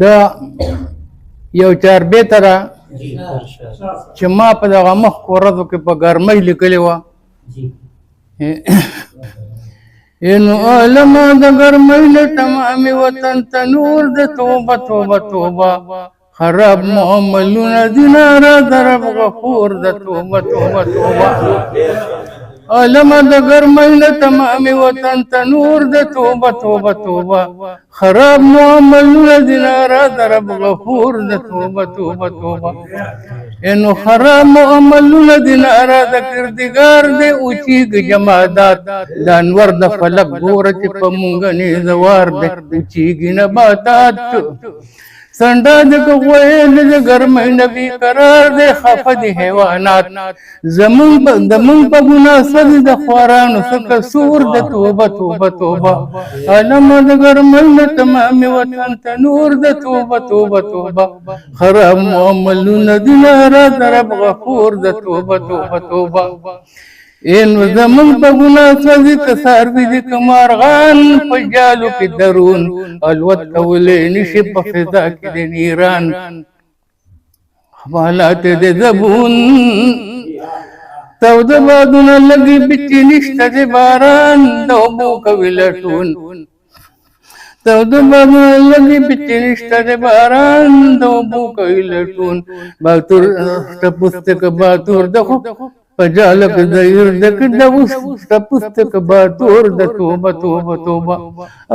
دا یو چار به ترا چې ما په دغه مخ ورځو کې په ګرمۍ لیکلې وه انو عالم د ګرمۍ له تمامي وطن تنور د توبه توبه توبه خراب معاملونه دیناره درب غفور د توبه توبه توبه عالم د ګرمۍ له تمامي وطن تنور د توبه توبه توبه خراب معاملونه دیناره درب غفور د توبه توبه توبه انو خراب معاملونه دیناره د کردګار دی اوچیږي جمادات د انور د فلک ګوره چې په مونږ نه زوار دی اوچیږي نباتات سنډا د کویل د ګرمۍ نبی قرار دی خفه دي حیوانات زمون په مناسب د خوارانو څخه سور د توبه توبه توبه علم د ګرمۍ نه تمام وطن تنور د توبه توبه توبه خراب معاملونه دیناره درب غفور د توبه توبه توبه اینو زمون په ګناه سوځي که څاروي دي که مارغان په جالو کې درون الوت کولی نشي په فضا کې د نیران حالات د زبون توده بادونه لګي بچې نشته د باران د اوبو کوي لټون توده بادونه لګي بچې نشته د باران د اوبو کوي لټون باتور ټپوستک باتور د پجالک دیر دک دوس تپستک باتور د توبه توبه توبه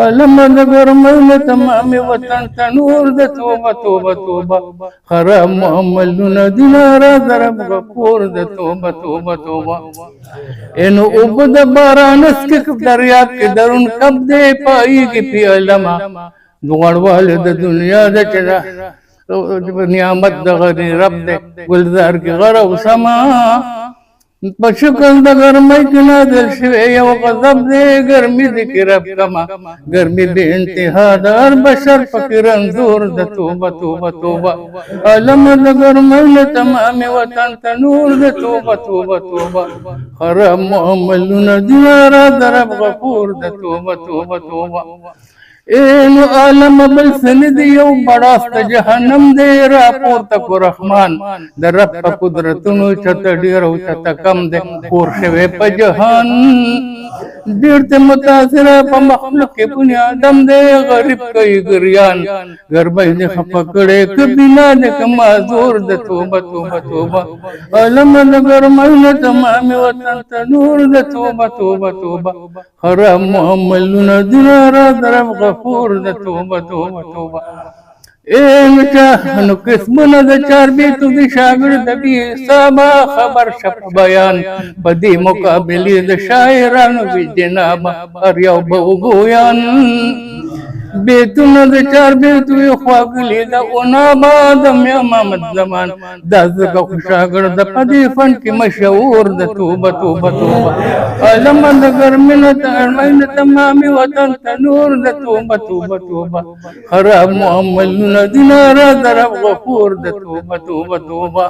علم د ګرمۍ تمام وطن تنور د توبه توبه توبه خراب معاملونه دیناره درب غفور د توبه توبه توبه انو اوبه د باران اسکک دریاب کې درون کب دی پایږي پی علما دوړوال د دنیا د چدا نعمت د غری رب دی ګلزار کې غره سما په شکل د ګرمۍ کې نازل شوی یو غضب دی ګرمي د کې رب کما ګرمي بې انتها د هر بشر فکر انځور د توبه توبه توبه علم د ګرمۍ له تمام وطن تنور د توبه توبه توبه خراب معاملونه دیناره درب غفور د توبه توبه توبه اینو عالم بل سند یو بڑاست جهنم دی راپورته کو رحمان د رب په قدرتونو چته ډیر او چته کم دی خور شوی په جهان ډیر ته متاثر په مخلوق کې بنی آدم دی غریب کوي ګریان ګرمۍ نه خپکړې کبینا د کما زور د توبه توبه توبه عالم د ګرمۍ نه تمام وطن تنور د توبه توبه توبه حرام معاملونه دیناره درب غفور د توبه توبه توبه اینو چاهنو قسمونه د چار بیتو د شاګرد بی حسابه خبر شپ بیان په دې مقابلې د شاعرانو وی جناب هر یو به وګویان بیتونه د چار بیتو یې خواږلي د اونابه د محمد زمان دا ځکه خو شاګرد په دې فن کې مشهور د توبه توبه توبه علم د ګرمۍ نه تمامي وطن تنور د توبه توبه توبه خراب معاملونه دیناره درب غفور د توبه توبه توبه